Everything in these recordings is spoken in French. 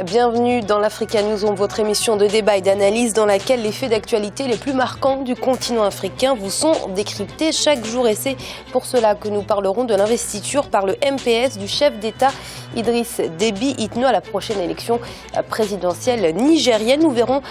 Bienvenue dans l'Africa Newsroom, votre émission de débat et d'analyse dans laquelle les faits d'actualité les plus marquants du continent africain vous sont décryptés chaque jour. Et c'est pour cela que nous parlerons de l'investiture par le MPS du chef d'État Idriss Déby Itno à la prochaine élection présidentielle nigérienne. Nous verrons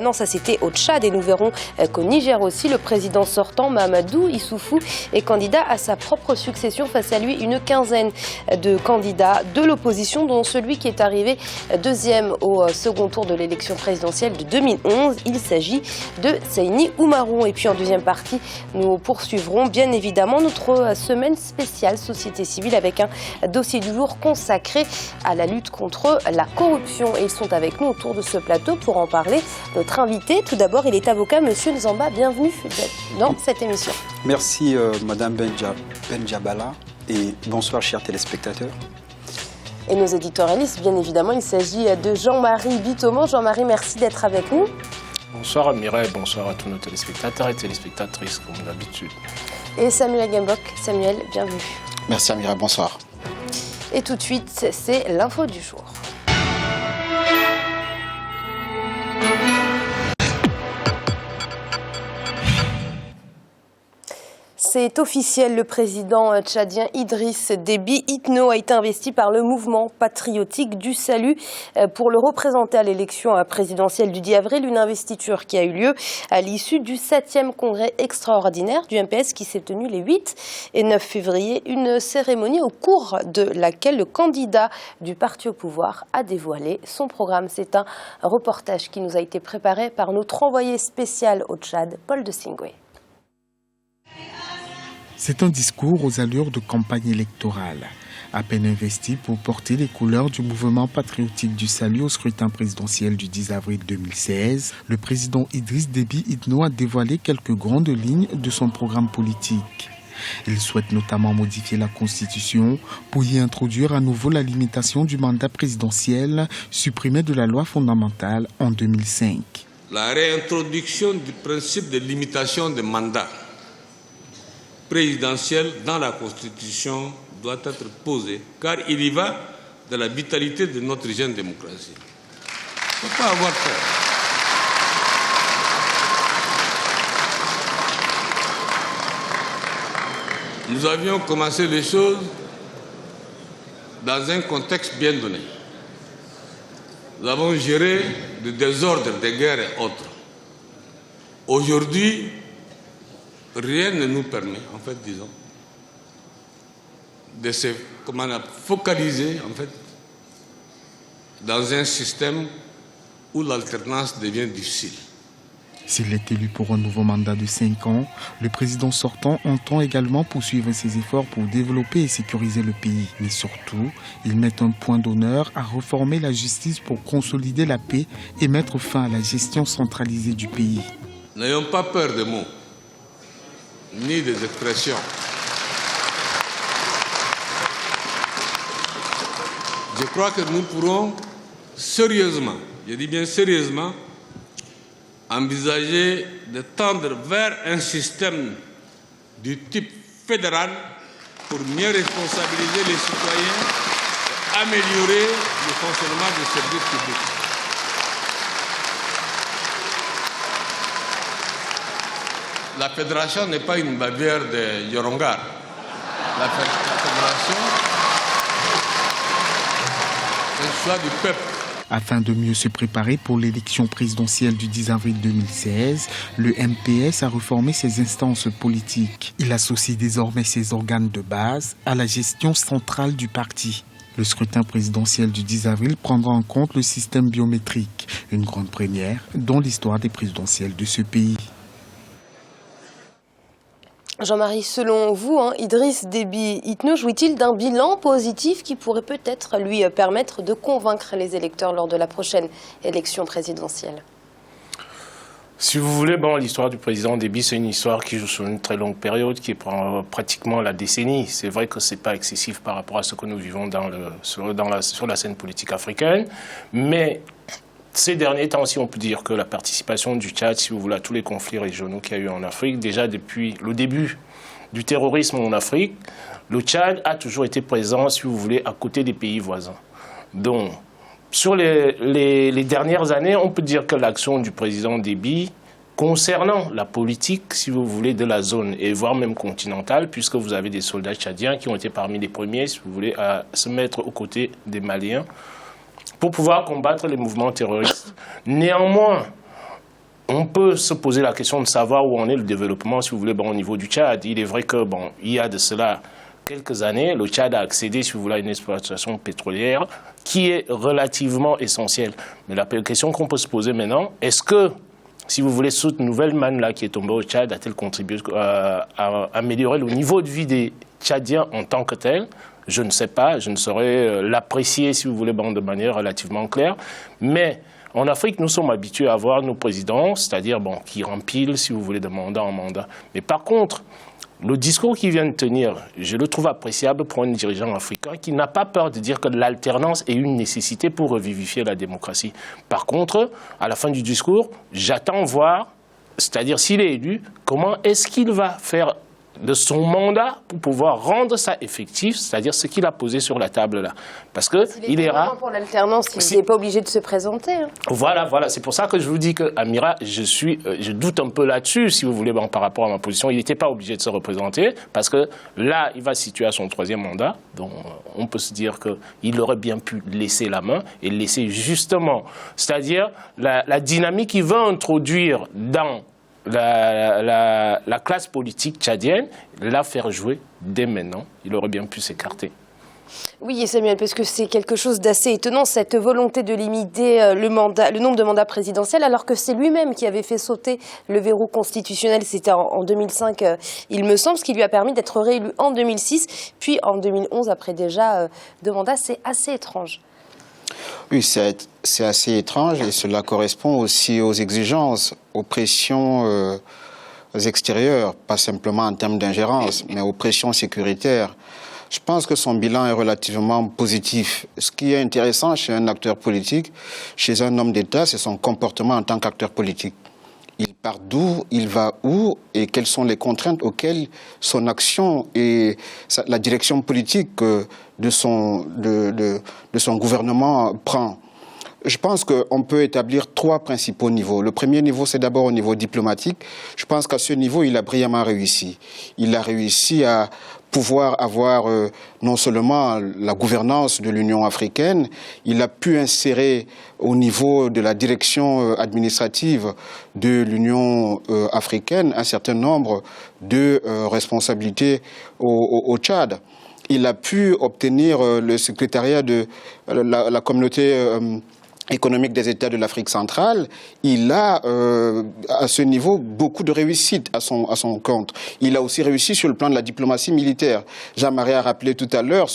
non, ça c'était au Tchad, et nous verrons qu'au Niger aussi, le président sortant Mahamadou Issoufou est candidat à sa propre succession. Face à lui, une quinzaine de candidats de l'opposition, dont celui qui est arrivé deuxième au second tour de l'élection présidentielle de 2011. Il s'agit de Seyni Oumarou. Et puis en deuxième partie, nous poursuivrons bien évidemment notre semaine spéciale société civile avec un dossier du jour consacré à la lutte contre la corruption. Et ils sont avec nous autour de ce plateau pour en parler. Notre invité, tout d'abord, il est avocat, Monsieur Nzamba. Bienvenue dans cette émission. Merci Madame Benjabala et bonsoir chers téléspectateurs. Et nos éditorialistes, bien évidemment, il s'agit de Jean-Marie Bitomo. Jean-Marie, merci d'être avec nous. Bonsoir Mireille, bonsoir à tous nos téléspectateurs et téléspectatrices comme d'habitude. Et Samuel Gembok. Samuel, bienvenue. Merci Mireille, bonsoir. Et tout de suite, c'est l'info du jour. C'est officiel, le président tchadien Idriss Déby Itno a été investi par le mouvement patriotique du salut pour le représenter à l'élection présidentielle du 10 avril, une investiture qui a eu lieu à l'issue du 7e congrès extraordinaire du MPS qui s'est tenu les 8 et 9 février, une cérémonie au cours de laquelle le candidat du parti au pouvoir a dévoilé son programme. C'est un reportage qui nous a été préparé par notre envoyé spécial au Tchad, Paul de Singwe. C'est un discours aux allures de campagne électorale. À peine investi pour porter les couleurs du mouvement patriotique du salut au scrutin présidentiel du 10 avril 2016, le président Idriss Déby Itno a dévoilé quelques grandes lignes de son programme politique. Il souhaite notamment modifier la Constitution pour y introduire à nouveau la limitation du mandat présidentiel supprimée de la loi fondamentale en 2005. La réintroduction du principe de limitation des mandats présidentielle dans la Constitution doit être posée, car il y va de la vitalité de notre jeune démocratie. Il ne faut pas avoir peur. Nous avions commencé les choses dans un contexte bien donné. Nous avons géré le désordre des guerres et autres. Aujourd'hui, rien ne nous permet, en fait, disons, de se focaliser, en fait, dans un système où l'alternance devient difficile. S'il est élu pour un nouveau mandat de 5 ans, le président sortant entend également poursuivre ses efforts pour développer et sécuriser le pays. Mais surtout, il met un point d'honneur à reformer la justice pour consolider la paix et mettre fin à la gestion centralisée du pays. N'ayons pas peur des mots, ni des expressions. Je crois que nous pourrons sérieusement, je dis bien sérieusement, envisager de tendre vers un système du type fédéral pour mieux responsabiliser les citoyens et améliorer le fonctionnement des services publics. La fédération n'est pas une Bavière de Yorongar. La fédération est le choix du peuple. Afin de mieux se préparer pour l'élection présidentielle du 10 avril 2016, le MPS a reformé ses instances politiques. Il associe désormais ses organes de base à la gestion centrale du parti. Le scrutin présidentiel du 10 avril prendra en compte le système biométrique, une grande première dans l'histoire des présidentielles de ce pays. Jean-Marie, selon vous, Idriss Déby Itno jouit-il d'un bilan positif qui pourrait peut-être lui permettre de convaincre les électeurs lors de la prochaine élection présidentielle? Si vous voulez, l'histoire du président Déby, c'est une histoire qui joue sur une très longue période, qui prend pratiquement la décennie. C'est vrai que ce n'est pas excessif par rapport à ce que nous vivons sur la scène politique africaine, mais ces derniers temps, si on peut dire que la participation du Tchad, si vous voulez, à tous les conflits régionaux qu'il y a eu en Afrique, déjà depuis le début du terrorisme en Afrique, le Tchad a toujours été présent, si vous voulez, à côté des pays voisins. Donc, sur les dernières années, on peut dire que l'action du président Déby concernant la politique, si vous voulez, de la zone, et voire même continentale, puisque vous avez des soldats tchadiens qui ont été parmi les premiers, si vous voulez, à se mettre aux côtés des Maliens pour pouvoir combattre les mouvements terroristes. Néanmoins, on peut se poser la question de savoir où en est le développement, si vous voulez, au niveau du Tchad. Il est vrai que, il y a de cela quelques années, le Tchad a accédé, si vous voulez, à une exploitation pétrolière qui est relativement essentielle. Mais la question qu'on peut se poser maintenant, est-ce que, si vous voulez, cette nouvelle manne-là qui est tombée au Tchad a-t-elle contribué à améliorer le niveau de vie des Tchadiens en tant que tel? Je ne sais pas, je ne saurais l'apprécier, si vous voulez, de manière relativement claire. Mais en Afrique, nous sommes habitués à voir nos présidents, c'est-à-dire qui rempilent, si vous voulez, de mandat en mandat. Mais par contre, le discours qu'il vient de tenir, je le trouve appréciable pour un dirigeant africain qui n'a pas peur de dire que l'alternance est une nécessité pour revivifier la démocratie. Par contre, à la fin du discours, j'attends voir, c'est-à-dire s'il est élu, comment est-ce qu'il va faire de son mandat pour pouvoir rendre ça effectif, c'est-à-dire ce qu'il a posé sur la table là. Parce que il est rare. Pour l'alternance, il n'est pas obligé de se présenter. Hein. Voilà, c'est pour ça que je vous dis que Amira, je doute un peu là-dessus, si vous voulez, par rapport à ma position. Il n'était pas obligé de se représenter, parce que là, il va se situer à son 3e mandat, donc on peut se dire qu'il aurait bien pu laisser la main et laisser justement, c'est-à-dire la dynamique qu'il veut introduire dans la classe politique tchadienne, la faire jouer dès maintenant. Il aurait bien pu s'écarter. Oui, Samuel, parce que c'est quelque chose d'assez étonnant, cette volonté de limiter le nombre de mandats présidentiels, alors que c'est lui-même qui avait fait sauter le verrou constitutionnel. C'était en 2005, il me semble, ce qui lui a permis d'être réélu en 2006, puis en 2011, après déjà 2 mandats. C'est assez étrange. Oui, c'est assez étrange et cela correspond aussi aux exigences, aux pressions extérieures, pas simplement en termes d'ingérence, mais aux pressions sécuritaires. Je pense que son bilan est relativement positif. Ce qui est intéressant chez un acteur politique, chez un homme d'État, c'est son comportement en tant qu'acteur politique. Il part d'où, il va où et quelles sont les contraintes auxquelles son action et la direction politique de son gouvernement prend. Je pense qu'on peut établir 3 principaux niveaux. Le premier niveau, c'est d'abord au niveau diplomatique. Je pense qu'à ce niveau, il a brillamment réussi. Il a réussi à pouvoir avoir non seulement la gouvernance de l'Union africaine, il a pu insérer au niveau de la direction administrative de l'Union africaine un certain nombre de responsabilités au Tchad. Il a pu obtenir le secrétariat de la communauté économique des États de l'Afrique centrale. Il a, à ce niveau, beaucoup de réussite à son compte. Il a aussi réussi sur le plan de la diplomatie militaire. Jean-Marie a rappelé tout à l'heure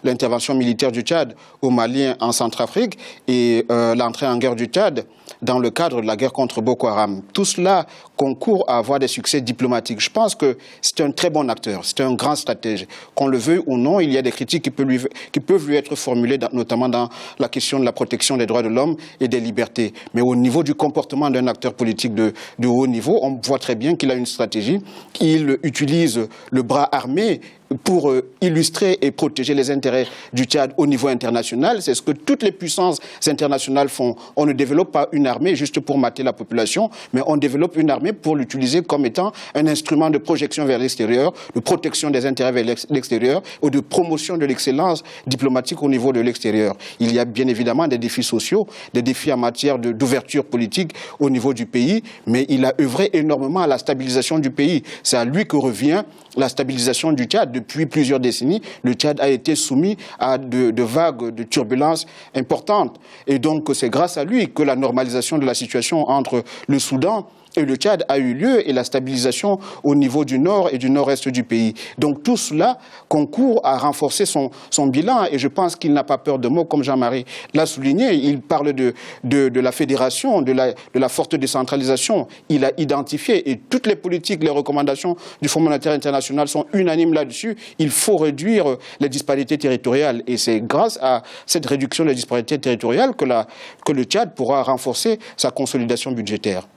l'intervention militaire du Tchad au Mali en Centrafrique et l'entrée en guerre du Tchad dans le cadre de la guerre contre Boko Haram. Tout cela concourt à avoir des succès diplomatiques. Je pense que c'est un très bon acteur, c'est un grand stratège. Qu'on le veuille ou non, il y a des critiques qui peuvent lui être formulées, notamment dans la question de la protection des droits de l'homme et des libertés. Mais au niveau du comportement d'un acteur politique de haut niveau, on voit très bien qu'il a une stratégie. Il utilise le bras armé pour illustrer et protéger les intérêts du Tchad au niveau international. C'est ce que toutes les puissances internationales font. On ne développe pas une armée juste pour mater la population, mais on développe une armée pour l'utiliser comme étant un instrument de projection vers l'extérieur, de protection des intérêts vers l'extérieur ou de promotion de l'excellence diplomatique au niveau de l'extérieur. Il y a bien évidemment des défis sociaux, des défis en matière d'ouverture politique au niveau du pays, mais il a œuvré énormément à la stabilisation du pays. C'est à lui que revient la stabilisation du Tchad. Depuis plusieurs décennies, le Tchad a été soumis à de vagues de turbulences importantes. Et donc, c'est grâce à lui que la normalisation de la situation entre le Soudan et le Tchad a eu lieu et la stabilisation au niveau du nord et du nord-est du pays. Donc tout cela concourt à renforcer son bilan et je pense qu'il n'a pas peur de mots, comme Jean-Marie l'a souligné. Il parle de la fédération, de la forte décentralisation. Il a identifié et toutes les politiques, les recommandations du Fonds monétaire international sont unanimes là-dessus. Il faut réduire les disparités territoriales et c'est grâce à cette réduction des disparités territoriales que le Tchad pourra renforcer sa consolidation budgétaire.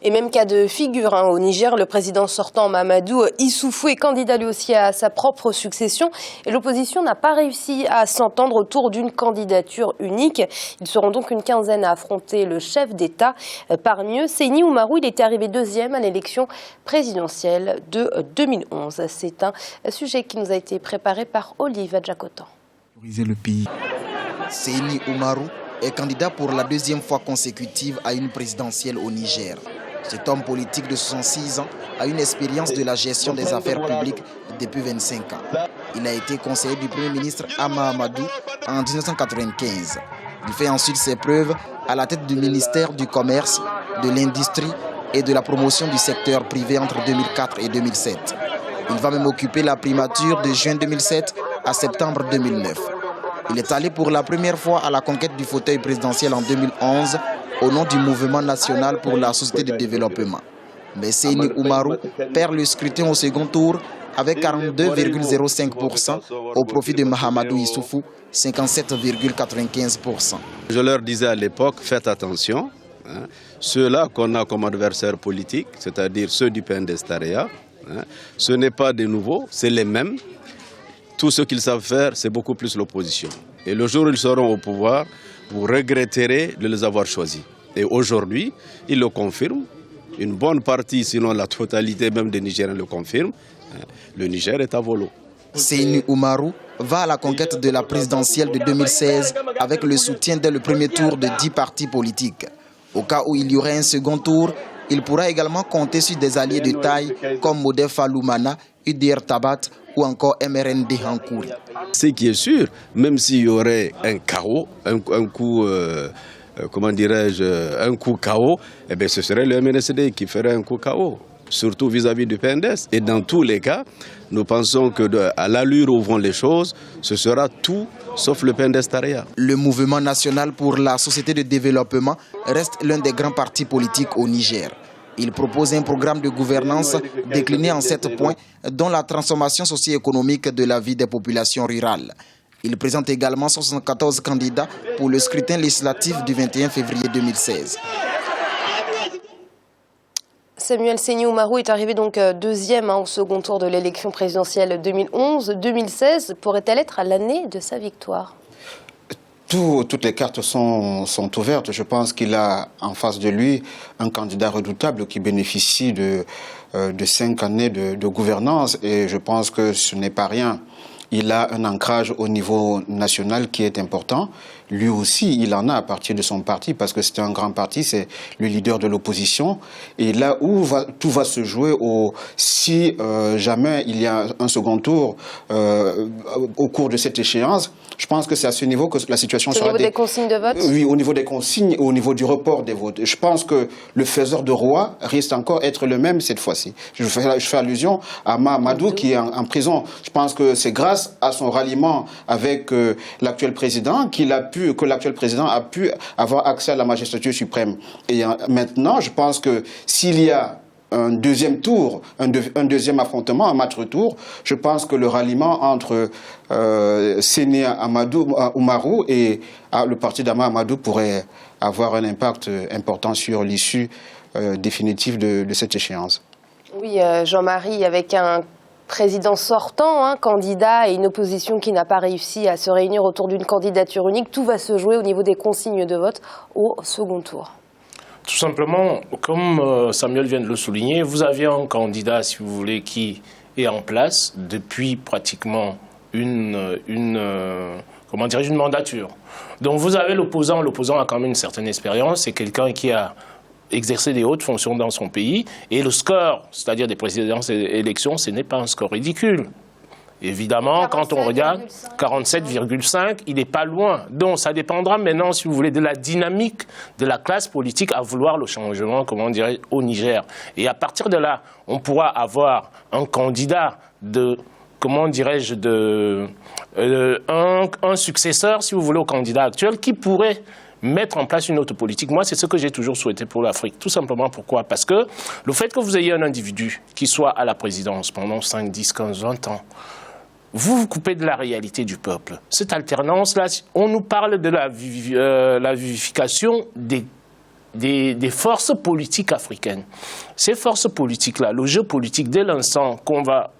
Et même cas de figure au Niger, le président sortant Mahamadou Issoufou est candidat lui aussi à sa propre succession et l'opposition n'a pas réussi à s'entendre autour d'une candidature unique. Ils seront donc une quinzaine à affronter le chef d'État. Parmi eux, Seyni Oumarou, il était arrivé deuxième à l'élection présidentielle de 2011. C'est un sujet qui nous a été préparé par Olive Adjakotan. Le pays. Seyni Oumarou est candidat pour la deuxième fois consécutive à une présidentielle au Niger. Cet homme politique de 66 ans a une expérience de la gestion des affaires publiques depuis 25 ans. Il a été conseiller du Premier ministre Ama Amadou en 1995. Il fait ensuite ses preuves à la tête du ministère du Commerce, de l'Industrie et de la promotion du secteur privé entre 2004 et 2007. Il va même occuper la primature de juin 2007 à septembre 2009. Il est allé pour la première fois à la conquête du fauteuil présidentiel en 2011 au nom du Mouvement national pour la société de développement. Mais Seyni Oumarou perd le scrutin au second tour avec 42,05% au profit de Mahamadou Issoufou, 57,95%. Je leur disais à l'époque, faites attention, ceux-là qu'on a comme adversaires politiques, c'est-à-dire ceux du PNDS Taraya, ce n'est pas des nouveaux, c'est les mêmes. Tout ce qu'ils savent faire, c'est beaucoup plus l'opposition. Et le jour où ils seront au pouvoir, vous regretterez de les avoir choisis. Et aujourd'hui, ils le confirment. Une bonne partie, sinon la totalité même des Nigériens le confirment. Le Niger est à volo. Seyni Oumarou va à la conquête de la présidentielle de 2016 avec le soutien dès le premier tour de 10 partis politiques. Au cas où il y aurait un second tour, il pourra également compter sur des alliés de taille comme Modef Faloumana, UDR Tabat ou encore MRND Hankouri. Ce qui est sûr, même s'il y aurait un chaos, un coup, comment dirais-je, un coup chaos, eh bien, ce serait le MNSD qui ferait un coup chaos, surtout vis-à-vis du PNDS. Et dans tous les cas, nous pensons que à l'allure où vont les choses, ce sera tout sauf le PNDS Taraya. Le Mouvement national pour la société de développement reste l'un des grands partis politiques au Niger. Il propose un programme de gouvernance décliné en 7 points, dont la transformation socio-économique de la vie des populations rurales. Il présente également 74 candidats pour le scrutin législatif du 21 février 2016. Samuel Seyni Oumarou est arrivé donc deuxième au second tour de l'élection présidentielle 2011-2016. Pourrait-elle être l'année de sa victoire ? Toutes les cartes sont ouvertes. Je pense qu'il a en face de lui un candidat redoutable qui bénéficie de 5 années de gouvernance et je pense que ce n'est pas rien. Il a un ancrage au niveau national qui est important. Lui aussi, il en a à partir de son parti, parce que c'est un grand parti, c'est le leader de l'opposition. Et là où tout va se jouer, si jamais il y a un second tour au cours de cette échéance, je pense que c'est à ce niveau que la situation sera... Au niveau des consignes de vote ? Oui, au niveau des consignes, au niveau du report des votes. Je pense que le faiseur de roi risque encore être le même cette fois-ci. Je fais allusion à Mahamadou qui est en prison. Je pense que c'est grâce à son ralliement avec l'actuel président que l'actuel président a pu avoir accès à la magistrature suprême. Et maintenant, je pense que s'il y a un deuxième tour, un deuxième affrontement, un match retour, je pense que le ralliement entre Seyni Oumarou et le parti d'Ama Amadou pourrait avoir un impact important sur l'issue définitive de cette échéance. Oui, Jean-Marie, avec un président sortant, candidat et une opposition qui n'a pas réussi à se réunir autour d'une candidature unique, tout va se jouer au niveau des consignes de vote au second tour. Tout simplement, comme Samuel vient de le souligner, vous aviez un candidat, si vous voulez, qui est en place depuis pratiquement une mandature. Donc vous avez l'opposant a quand même une certaine expérience, c'est quelqu'un qui a exercer des hautes fonctions dans son pays. Et le score, c'est-à-dire des précédentes élections, ce n'est pas un score ridicule. Évidemment, quand on regarde 47,5, il n'est pas loin. Donc ça dépendra maintenant, si vous voulez, de la dynamique de la classe politique à vouloir le changement, comment dirais, au Niger. Et à partir de là, on pourra avoir un candidat un successeur, si vous voulez, au candidat actuel qui pourrait mettre en place une autre politique. Moi, c'est ce que j'ai toujours souhaité pour l'Afrique. Tout simplement pourquoi ? Parce que le fait que vous ayez un individu qui soit à la présidence pendant 5, 10, 15, 20 ans, vous vous coupez de la réalité du peuple. Cette alternance-là, on nous parle de la vivification des des forces politiques africaines. Ces forces politiques-là, le jeu politique, dès l'instant qu'on va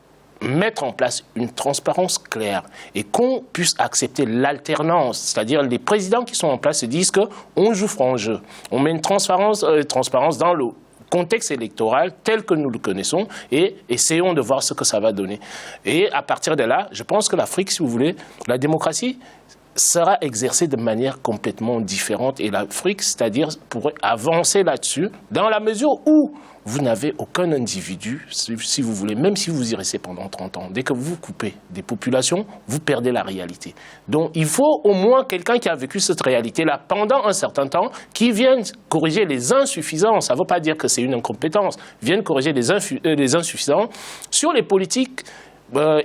mettre en place une transparence claire et qu'on puisse accepter l'alternance, c'est-à-dire les présidents qui sont en place se disent qu'on joue franc jeu, on met une transparence dans le contexte électoral tel que nous le connaissons et essayons de voir ce que ça va donner. Et à partir de là, je pense que l'Afrique, si vous voulez, la démocratie sera exercée de manière complètement différente et l'Afrique, c'est-à-dire, pourrait avancer là-dessus dans la mesure où vous n'avez aucun individu, si vous voulez, même si vous y restez pendant 30 ans, dès que vous coupez des populations, vous perdez la réalité. Donc il faut au moins quelqu'un qui a vécu cette réalité-là pendant un certain temps, qui vienne corriger les insuffisances, ça ne veut pas dire que c'est une incompétence, vienne corriger les insuffisances sur les politiques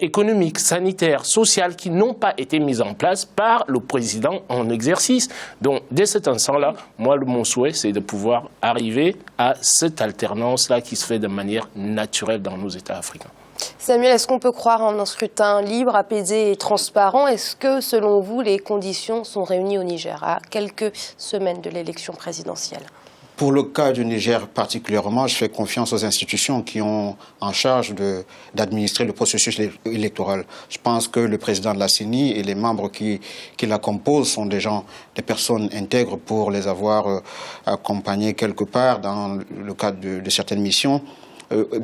économiques, sanitaires, sociales qui n'ont pas été mises en place par le président en exercice. Donc, dès cet instant-là, moi, mon souhait, c'est de pouvoir arriver à cette alternance-là qui se fait de manière naturelle dans nos États africains. Samuel, est-ce qu'on peut croire en un scrutin libre, apaisé et transparent? Est-ce que, selon vous, les conditions sont réunies au Niger à quelques semaines de l'élection présidentielle? Pour le cas du Niger particulièrement, je fais confiance aux institutions qui ont en charge d'administrer le processus électoral. Je pense que le président de la CENI et les membres qui la composent sont des personnes intègres pour les avoir accompagnés quelque part dans le cadre de certaines missions.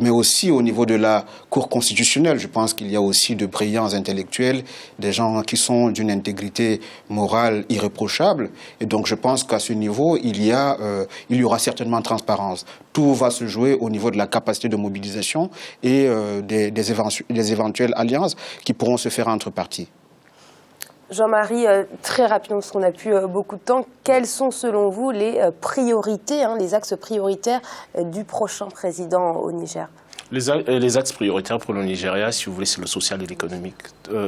Mais aussi au niveau de la Cour constitutionnelle. Je pense qu'il y a aussi de brillants intellectuels, des gens qui sont d'une intégrité morale irréprochable. Et donc je pense qu'à ce niveau, il y aura certainement transparence. Tout va se jouer au niveau de la capacité de mobilisation et des éventuelles alliances qui pourront se faire entre partis. Jean-Marie, très rapidement, parce qu'on n'a plus beaucoup de temps, quelles sont selon vous les priorités, les axes prioritaires du prochain président au Niger? Les axes prioritaires pour le Nigeria, si vous voulez, c'est le social et l'économique.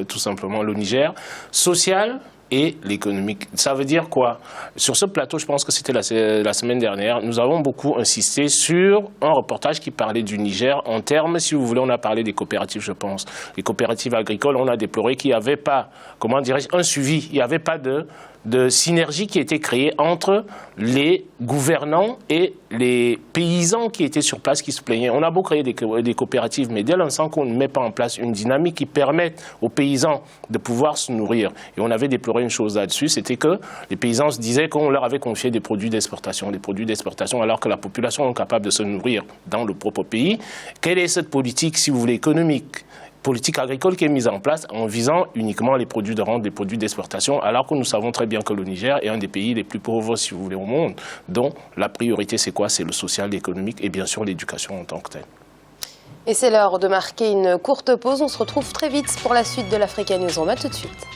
Tout simplement, le Niger social et l'économique. Ça veut dire quoi? Sur ce plateau, je pense que c'était la semaine dernière, nous avons beaucoup insisté sur un reportage qui parlait du Niger en termes, si vous voulez, on a parlé des coopératives, je pense. Les coopératives agricoles, on a déploré qu'il n'y avait pas, comment dirais-je, un suivi. Il n'y avait pas de synergie qui était créée entre les gouvernants et les paysans qui étaient sur place, qui se plaignaient. On a beau créer des coopératives, mais dès l'instant qu'on ne met pas en place une dynamique qui permette aux paysans de pouvoir se nourrir, et on avait déploré une chose là-dessus, c'était que les paysans se disaient qu'on leur avait confié des produits d'exportation, alors que la population est incapable de se nourrir dans le propre pays. Quelle est cette politique, si vous voulez, économique, politique agricole qui est mise en place en visant uniquement les produits de rente, les produits d'exportation, alors que nous savons très bien que le Niger est un des pays les plus pauvres, si vous voulez, au monde. Donc, la priorité, c'est quoi? C'est le social, l'économique et bien sûr l'éducation en tant que telle. Et c'est l'heure de marquer une courte pause. On se retrouve très vite pour la suite de l'Africa News. On va tout de suite.